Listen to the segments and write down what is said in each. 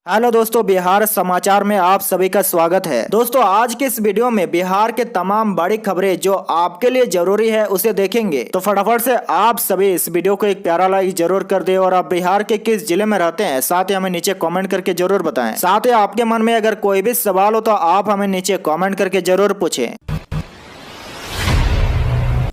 Hello दोस्तों, बिहार समाचार में आप सभी का स्वागत है। दोस्तों, आज के इस वीडियो में बिहार के तमाम बड़ी खबरें जो आपके लिए जरूरी है उसे देखेंगे। तो फटाफट से आप सभी इस वीडियो को एक प्यारा लाइक जरूर कर दे और आप बिहार के किस जिले में रहते हैं साथ ही हमें नीचे कमेंट करके जरूर बताएं। साथ ही आपके मन में अगर कोई भी सवाल हो तो आप हमें नीचे कमेंट करके जरूर पूछें।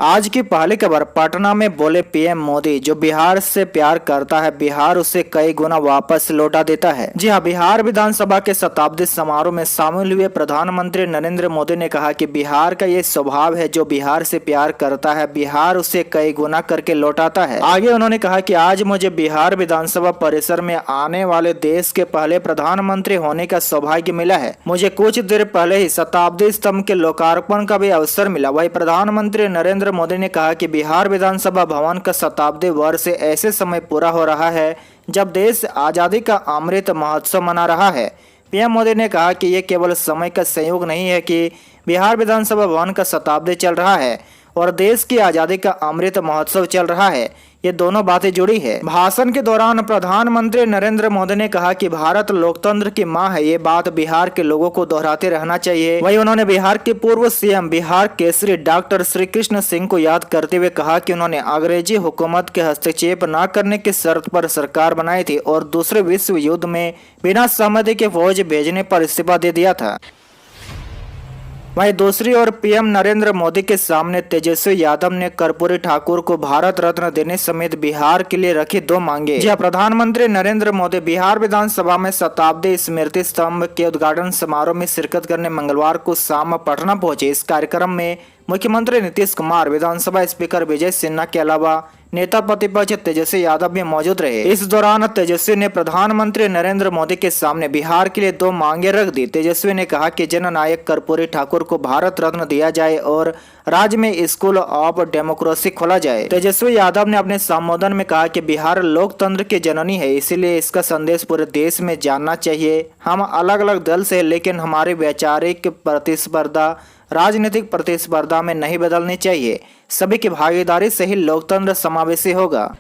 आज की पहली खबर, पटना में बोले पीएम मोदी, जो बिहार से प्यार करता है बिहार उसे कई गुना वापस लौटा देता है। जी हाँ, बिहार विधानसभा के शताब्दी समारोह में शामिल हुए प्रधानमंत्री नरेंद्र मोदी ने कहा कि बिहार का ये स्वभाव है, जो बिहार से प्यार करता है बिहार उसे कई गुना करके लौटाता है। आगे उन्होंने कहा कि आज मुझे बिहार विधानसभा परिसर में आने वाले देश के पहले प्रधानमंत्री होने का सौभाग्य मिला है। मुझे कुछ देर पहले ही शताब्दी स्तंभ के लोकार्पण का भी अवसर मिला। वही प्रधानमंत्री नरेंद्र मोदी ने कहा कि बिहार विधानसभा भवन का शताब्दी वर्ष ऐसे समय पूरा हो रहा है जब देश आजादी का अमृत महोत्सव मना रहा है। पीएम मोदी ने कहा कि ये केवल समय का संयोग नहीं है कि बिहार विधानसभा भवन का शताब्दी चल रहा है और देश की आजादी का अमृत महोत्सव चल रहा है, ये दोनों बातें जुड़ी है। भाषण के दौरान प्रधानमंत्री नरेंद्र मोदी ने कहा कि भारत लोकतंत्र की मां है, ये बात बिहार के लोगों को दोहराते रहना चाहिए। वहीं उन्होंने बिहार के पूर्व सीएम बिहार केसरी डॉक्टर श्री कृष्ण सिंह को याद करते हुए कहा कि उन्होंने अंग्रेजी हुकूमत के हस्तक्षेप न करने की शर्त पर सरकार बनाई थी और दूसरे विश्व युद्ध में बिना सहमति के फौज भेजने पर इस्तीफा दे दिया था। वहीं दूसरी ओर पीएम नरेंद्र मोदी के सामने तेजस्वी यादव ने कर्पूरी ठाकुर को भारत रत्न देने समेत बिहार के लिए रखी दो मांगे। जी, प्रधानमंत्री नरेंद्र मोदी बिहार विधानसभा में शताब्दी स्मृति स्तंभ के उद्घाटन समारोह में शिरकत करने मंगलवार को शाम पटना पहुंचे। इस कार्यक्रम में मुख्यमंत्री नीतीश कुमार, विधानसभा स्पीकर विजय सिन्हा के अलावा नेता प्रतिपक्ष तेजस्वी यादव भी मौजूद रहे। इस दौरान तेजस्वी ने प्रधानमंत्री नरेंद्र मोदी के सामने बिहार के लिए दो मांगे रख दी। तेजस्वी ने कहा कि जननायक कर्पूरी ठाकुर को भारत रत्न दिया जाए और राज्य में स्कूल ऑफ डेमोक्रेसी खोला जाए। तेजस्वी यादव ने अपने संबोधन में कहा कि बिहार लोकतंत्र की जननी है, इसीलिए इसका संदेश पूरे देश में जानना चाहिए। हम अलग अलग दल से, लेकिन हमारी वैचारिक प्रतिस्पर्धा राजनीतिक प्रतिस्पर्धा में नहीं बदलनी चाहिए। सभी की भागीदारी से ही लोकतंत्र समावेशी होगा।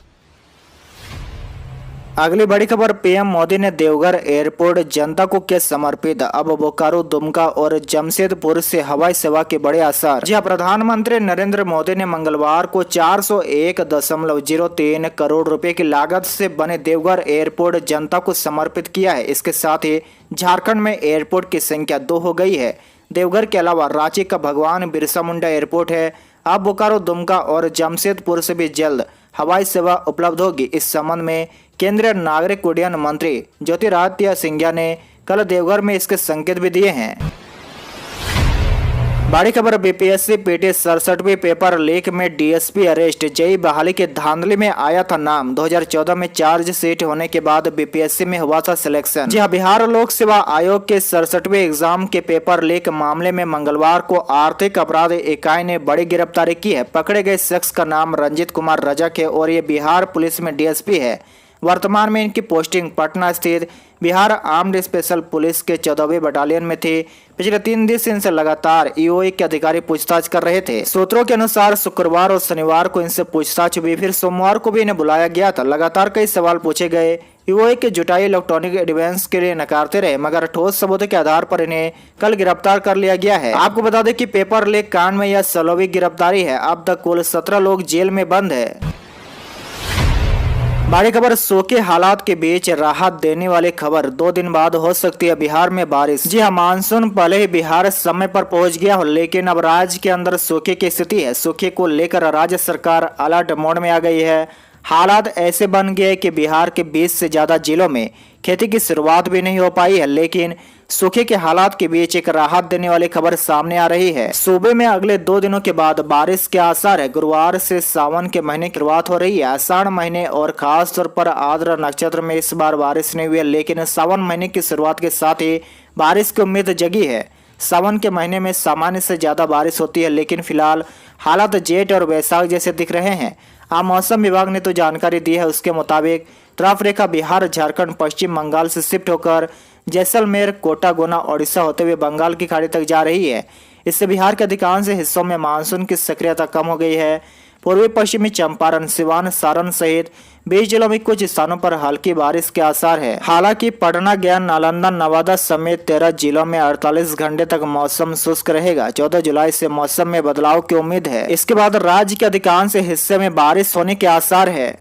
अगली बड़ी खबर, पीएम मोदी ने देवघर एयरपोर्ट जनता को किया समर्पित, अब बोकारो, दुमका और जमशेदपुर से हवाई सेवा के बड़े आसार। जी, प्रधानमंत्री नरेंद्र मोदी ने मंगलवार को 401.03 करोड़ रुपए की लागत से बने देवघर एयरपोर्ट जनता को समर्पित किया है। इसके साथ ही झारखंड में एयरपोर्ट की संख्या 2 हो गई है। देवघर के अलावा रांची का भगवान बिरसा मुंडा एयरपोर्ट है। अब बोकारो, दुमका और जमशेदपुर से भी जल्द हवाई सेवा उपलब्ध होगी। इस संबंध में केंद्रीय नागरिक उड्डयन मंत्री ज्योतिरादित्य सिंधिया ने कल देवघर में इसके संकेत भी दिए हैं। बड़ी खबर, बीपीएससी पीटी 67वीं पेपर लीक में डीएसपी अरेस्ट, जेई बहाली के धांधली में आया था नाम। 2014 में चार्जशीट होने के बाद बीपीएससी में हुआ था सिलेक्शन। जी हाँ, बिहार लोक सेवा आयोग के 67वें एग्जाम के पेपर लीक मामले में मंगलवार को आर्थिक अपराध इकाई ने बड़ी गिरफ्तारी की है। पकड़े गए शख्स का नाम रंजित कुमार रजक है और ये बिहार पुलिस में डीएसपी है। वर्तमान में इनकी पोस्टिंग पटना स्थित बिहार आर्म्ड स्पेशल पुलिस के 14वीं बटालियन में थी। पिछले 3 दिन से इनसे लगातार ईओए के अधिकारी पूछताछ कर रहे थे। सूत्रों के अनुसार शुक्रवार और शनिवार को इनसे पूछताछ हुई, फिर सोमवार को भी इन्हें बुलाया गया था। लगातार कई सवाल पूछे गए। ईओए की जुटाई इलेक्ट्रॉनिक एविडेंस के लिए नकारते रहे, मगर ठोस सबूतों के आधार पर इन्हें कल गिरफ्तार कर लिया गया है। आपको बता दें कि पेपर लीक कांड में यह 16वीं गिरफ्तारी है। अब तक कुल 17 लोग जेल में बंद है। बड़ी खबर, सूखे हालात के बीच राहत देने वाली खबर, 2 दिन बाद हो सकती है बिहार में बारिश। जी हाँ, मानसून पहले ही बिहार समय पर पहुंच गया हो, लेकिन अब राज्य के अंदर सूखे की स्थिति है। सूखे को लेकर राज्य सरकार अलर्ट मोड में आ गई है। हालात ऐसे बन गए कि बिहार के 20 से ज्यादा जिलों में खेती की शुरुआत भी नहीं हो पाई है, लेकिन सूखे के हालात के बीच एक राहत देने वाली खबर सामने आ रही है। सूबे में अगले 2 दिनों के बाद बारिश के आसार है। गुरुवार से सावन के महीने की शुरुआत हो रही है। आषाढ़ महीने और खास तौर पर आद्र नक्षत्र में इस बार बारिश नहीं हुई है, लेकिन सावन महीने की शुरुआत के साथ ही बारिश की उम्मीद जगी है। सावन के महीने में सामान्य से ज्यादा बारिश होती है, लेकिन फिलहाल हालात जेठ और वैशाख जैसे दिख रहे हैं। आज मौसम विभाग ने तो जानकारी दी है, उसके मुताबिक ट्रफ रेखा बिहार, झारखंड, पश्चिम बंगाल से शिफ्ट होकर जैसलमेर, कोटा, गुना, ओडिशा होते हुए बंगाल की खाड़ी तक जा रही है। इससे बिहार के अधिकांश हिस्सों में मानसून की सक्रियता कम हो गई है। पूर्वी पश्चिमी चंपारण, सिवान, सारण सहित 20 जिलों में कुछ स्थानों पर हल्की बारिश के आसार है। हालांकि पटना, गया, नालंदा, नवादा समेत 13 जिलों में 48 घंटे तक मौसम शुष्क रहेगा। 14 जुलाई से मौसम में बदलाव की उम्मीद है। इसके बाद राज्य के अधिकांश हिस्से में बारिश होने के आसार है।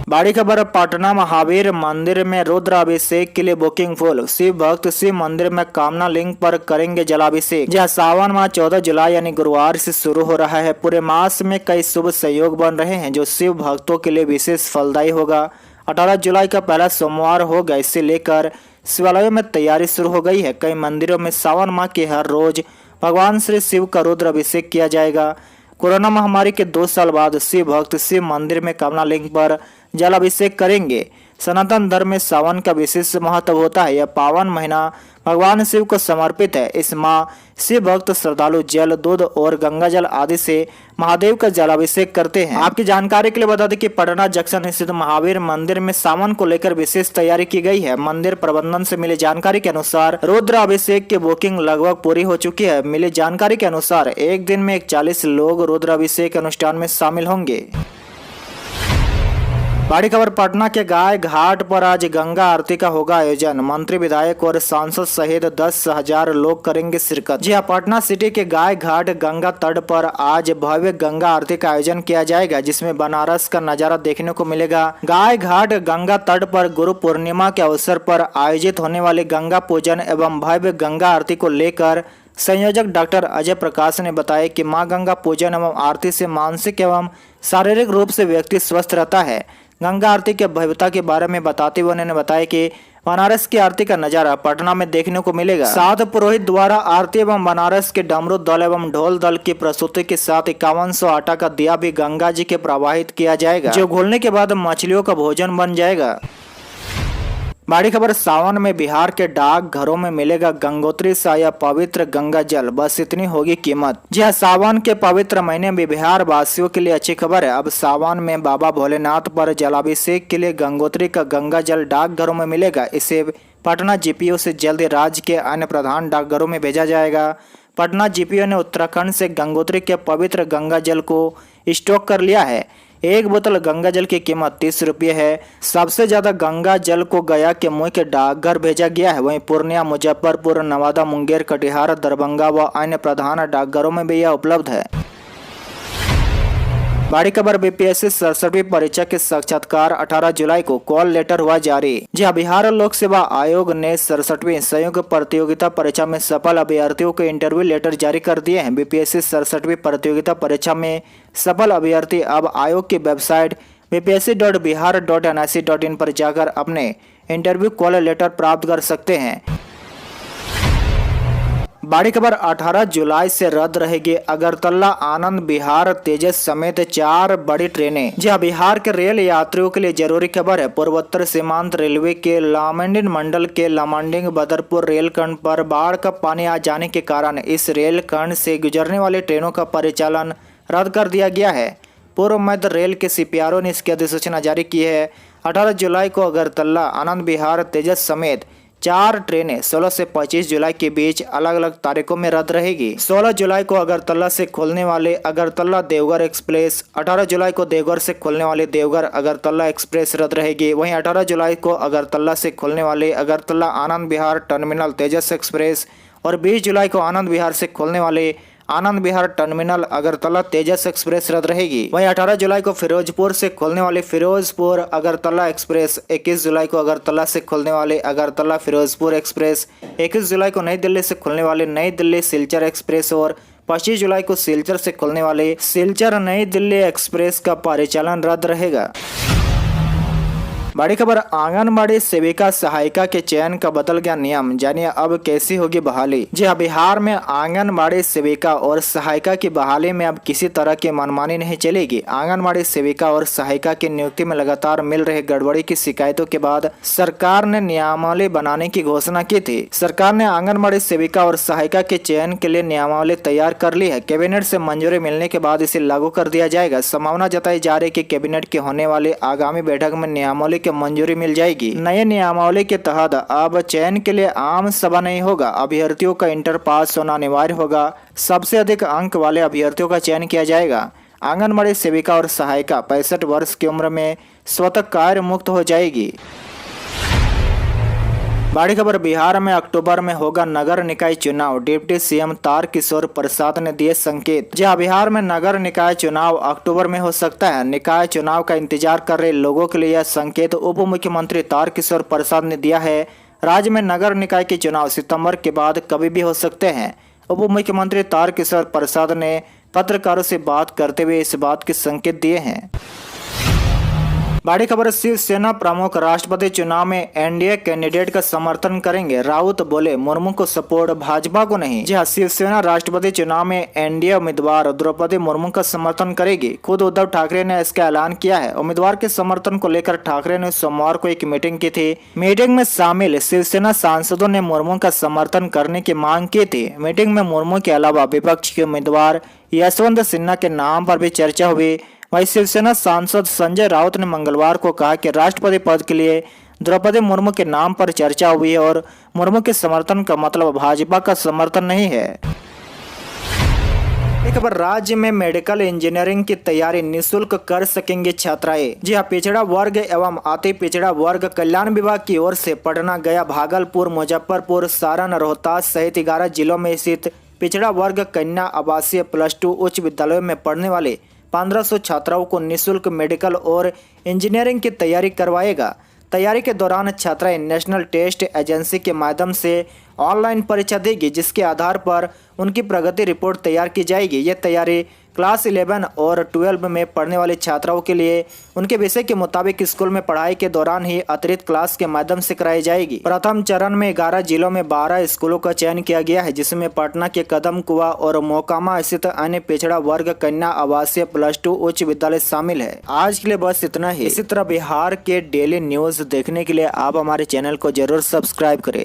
बड़ी खबर, पटना महावीर मंदिर में रुद्राभिषेक के लिए बुकिंग फुल। शिव भक्त शिव मंदिर में कामना लिंक पर करेंगे जलाभिषेक। जहाँ सावन माह 14 जुलाई यानी गुरुवार से शुरू हो रहा है। पूरे मास में कई शुभ संयोग बन रहे हैं जो शिव भक्तों के लिए विशेष फलदायी होगा। 18 जुलाई का पहला सोमवार होगा। इसे लेकर शिवालयों में तैयारी शुरू हो गई है। कई मंदिरों में सावन माह के हर रोज भगवान श्री शिव का रुद्राभिषेक किया जाएगा। कोरोना महामारी के 2 साल बाद शिव भक्त शिव मंदिर में कामना लिंक पर जलाभिषेक करेंगे। सनातन धर्म में सावन का विशेष महत्व होता है। यह पावन महीना भगवान शिव को समर्पित है। इस माह शिव भक्त श्रद्धालु जल, दूध और गंगा जल आदि से महादेव का जलाभिषेक करते हैं। आपकी जानकारी के लिए बता दें कि पटना जंक्शन स्थित महावीर मंदिर में सावन को लेकर विशेष तैयारी की गई है। मंदिर प्रबंधन से मिली जानकारी के अनुसार रुद्राभिषेक की बुकिंग लगभग पूरी हो चुकी है। मिली जानकारी के अनुसार एक दिन में 40 लोग रुद्राभिषेक अनुष्ठान में शामिल होंगे। बड़ी खबर, पटना के गाय घाट पर आज गंगा आरती का होगा आयोजन। मंत्री, विधायक और सांसद सहित 10,000 लोग करेंगे शिरकत। जी हां, पटना सिटी के गाय घाट गंगा तट पर आज भव्य गंगा आरती का आयोजन किया जाएगा, जिसमें बनारस का नजारा देखने को मिलेगा। गाय घाट गंगा तट पर गुरु पूर्णिमा के अवसर पर आयोजित होने वाले गंगा पूजन एवं भव्य गंगा आरती को लेकर संयोजक डॉक्टर अजय प्रकाश ने बताया कि मां गंगा पूजन एवं आरती से मानसिक एवं शारीरिक रूप से व्यक्ति स्वस्थ रहता है। गंगा आरती के भव्यता के बारे में बताते हुए उन्होंने बताया कि बनारस की आरती का नजारा पटना में देखने को मिलेगा। साथ पुरोहित द्वारा आरती एवं बनारस के डमरू दल एवं ढोल दल की प्रस्तुति के साथ 5100 आटा का दिया भी गंगा जी के प्रवाहित किया जाएगा, जो घुलने के बाद मछलियों का भोजन बन जाएगा। बड़ी खबर, सावन में बिहार के डाक घरों में मिलेगा गंगोत्री सा या पवित्र गंगा जल, बस इतनी होगी कीमत। जी हाँ, सावन के पवित्र महीने में बिहार वासियों के लिए अच्छी खबर है। अब सावन में बाबा भोलेनाथ पर जलाभिषेक के लिए गंगोत्री का गंगा जल डाक घरों में मिलेगा। इसे पटना जीपीओ से जल्द राज्य के अन्य प्रधान डाकघरों में भेजा जाएगा। पटना जीपीओ ने उत्तराखंड से गंगोत्री के पवित्र गंगा जल को स्टॉक कर लिया है। एक बोतल गंगा जल की कीमत 30 रुपये है। सबसे ज्यादा गंगा जल को गया के मुंह के डाकघर भेजा गया है। वहीं पूर्णिया, मुजफ्फरपुर, नवादा, मुंगेर, कटिहार, दरभंगा व अन्य प्रधान डाकघरों में भी यह उपलब्ध है। बड़ी खबर, बीपीएससी 67वीं परीक्षा के साक्षात्कार 18 जुलाई को कॉल लेटर हुआ जारी। जी हाँ, बिहार लोक सेवा आयोग ने 67वीं संयुक्त प्रतियोगिता परीक्षा में सफल अभ्यर्थियों को इंटरव्यू लेटर जारी कर दिए हैं। बीपीएससी 67वीं प्रतियोगिता परीक्षा में सफल अभ्यर्थी अब आयोग की वेबसाइट bpsc.bihar.nic.in पर जाकर अपने इंटरव्यू कॉल लेटर प्राप्त कर सकते हैं। बड़ी खबर, 18 जुलाई से रद्द रहेगी अगरतला आनंद विहार तेजस समेत 4 बड़ी ट्रेनें। जी हाँ, बिहार के रेल यात्रियों के लिए जरूरी खबर है। पूर्वोत्तर सीमांत रेलवे के लामंडिन मंडल के लामंडिंग बदरपुर रेलखंड पर बाढ़ का पानी आ जाने के कारण इस रेलखंड से गुजरने वाली ट्रेनों का परिचालन रद्द कर दिया गया है। पूर्व मध्य रेल के सीपीआरओ ने इसकी अधिसूचना जारी की है। 18 जुलाई को अगरतला आनंद विहार तेजस समेत 4 ट्रेनें 16 से 25 जुलाई के बीच अलग अलग तारीखों में रद्द रहेगी। 16 जुलाई को अगरतला से खुलने वाले अगरतला देवघर एक्सप्रेस, 18 जुलाई को देवघर से खुलने वाली देवघर अगरतला एक्सप्रेस रद्द रहेगी। वहीं 18 जुलाई को अगरतला से खुलने वाले अगरतला आनंद विहार टर्मिनल तेजस एक्सप्रेस और 20 जुलाई को आनंद विहार से खुलने वाले आनंद विहार टर्मिनल अगरतला तेजस एक्सप्रेस रद्द रहेगी। वहीं 18 जुलाई को फिरोजपुर से खुलने वाली फिरोजपुर अगरतला एक्सप्रेस, 21 जुलाई को अगरतला से खुलने वाली अगरतला फिरोजपुर एक्सप्रेस, 21 जुलाई को नई दिल्ली से खुलने वाली नई दिल्ली सिलचर एक्सप्रेस और 25 जुलाई को सिलचर से खुलने वाली सिलचर नई दिल्ली एक्सप्रेस का परिचालन रद्द रहेगा। बड़ी खबर, आंगनबाड़ी सेविका सहायिका के चयन का बदल गया नियम, जानिए अब कैसी होगी बहाली। जी हाँ, बिहार में आंगनबाड़ी सेविका और सहायिका की बहाली में अब किसी तरह की मनमानी नहीं चलेगी। आंगनबाड़ी सेविका और सहायिका की नियुक्ति में लगातार मिल रहे गड़बड़ी की शिकायतों के बाद सरकार ने नियमावली बनाने की घोषणा की थी। सरकार ने आंगनबाड़ी सेविका और सहायिका के चयन के लिए नियमावली तैयार कर ली है। कैबिनेट से मंजूरी मिलने के बाद इसे लागू कर दिया जाएगा। संभावना जताई जा रही है कि कैबिनेट की होने वाली आगामी बैठक में नियमावली की मंजूरी मिल जाएगी। नए नियमावली के तहत अब चयन के लिए आम सभा नहीं होगा। अभ्यर्थियों का इंटर पास होना अनिवार्य होगा। सबसे अधिक अंक वाले अभ्यर्थियों का चयन किया जाएगा। आंगनबाड़ी सेविका और सहायिका 65 वर्ष की उम्र में स्वतः कार्य मुक्त हो जाएगी। बड़ी खबर, बिहार में अक्टूबर में होगा नगर निकाय चुनाव, डिप्टी सीएम तारकिशोर प्रसाद ने दिए संकेत। जी हां, बिहार में नगर निकाय चुनाव अक्टूबर में हो सकता है। निकाय चुनाव का इंतजार कर रहे लोगों के लिए यह संकेत उप मुख्यमंत्री तारकिशोर प्रसाद ने दिया है। राज्य में नगर निकाय के चुनाव सितंबर के बाद कभी भी हो सकते हैं। उप मुख्यमंत्री तारकिशोर प्रसाद ने पत्रकारों से बात करते हुए इस बात के संकेत दिए हैं। बड़ी खबर, शिवसेना प्रमुख राष्ट्रपति चुनाव में एनडीए कैंडिडेट का समर्थन करेंगे। राउत बोले मुर्मू को सपोर्ट, भाजपा को नहीं। जी हां, शिवसेना राष्ट्रपति चुनाव में एनडीए उम्मीदवार द्रौपदी मुर्मू का समर्थन करेगी। खुद उद्धव ठाकरे ने इसका ऐलान किया है। उम्मीदवार के समर्थन को लेकर ठाकरे ने सोमवार को एक मीटिंग की थी। मीटिंग में शामिल शिवसेना सांसदों ने मुर्मू का समर्थन करने की मांग की थी। मीटिंग में मुर्मू के अलावा विपक्ष के उम्मीदवार यशवंत सिन्हा के नाम पर भी चर्चा हुई। वहीं शिवसेना सांसद संजय राउत ने मंगलवार को कहा कि राष्ट्रपति पद के लिए द्रौपदी मुर्मू के नाम पर चर्चा हुई है और मुर्मू के समर्थन का मतलब भाजपा का समर्थन नहीं है। एक बार, राज्य में मेडिकल इंजीनियरिंग की तैयारी निःशुल्क कर सकेंगे छात्राएं। जी हां, पिछड़ा वर्ग एवं अति पिछड़ा वर्ग कल्याण विभाग की ओर से पटना, गया, भागलपुर, मुजफ्फरपुर, सारण, रोहतास सहित 11 जिलों में स्थित पिछड़ा वर्ग कन्या आवासीय +2 उच्च विद्यालयों में पढ़ने वाले 1500 छात्राओं को निःशुल्क मेडिकल और इंजीनियरिंग की तैयारी करवाएगा। तैयारी के दौरान छात्राएं नेशनल टेस्ट एजेंसी के माध्यम से ऑनलाइन परीक्षा देगी, जिसके आधार पर उनकी प्रगति रिपोर्ट तैयार की जाएगी। यह तैयारी क्लास 11 और 12 में पढ़ने वाली छात्राओं के लिए उनके विषय के मुताबिक स्कूल में पढ़ाई के दौरान ही अतिरिक्त क्लास के माध्यम से कराई जाएगी। प्रथम चरण में 11 जिलों में 12 स्कूलों का चयन किया गया है, जिसमें पटना के कदम कुआं और मोकामा स्थित अन्य पिछड़ा वर्ग कन्या आवासीय +2 उच्च विद्यालय शामिल है। आज के लिए बस इतना ही। इसी तरह बिहार के डेली न्यूज देखने के लिए आप हमारे चैनल को जरूर सब्सक्राइब करें।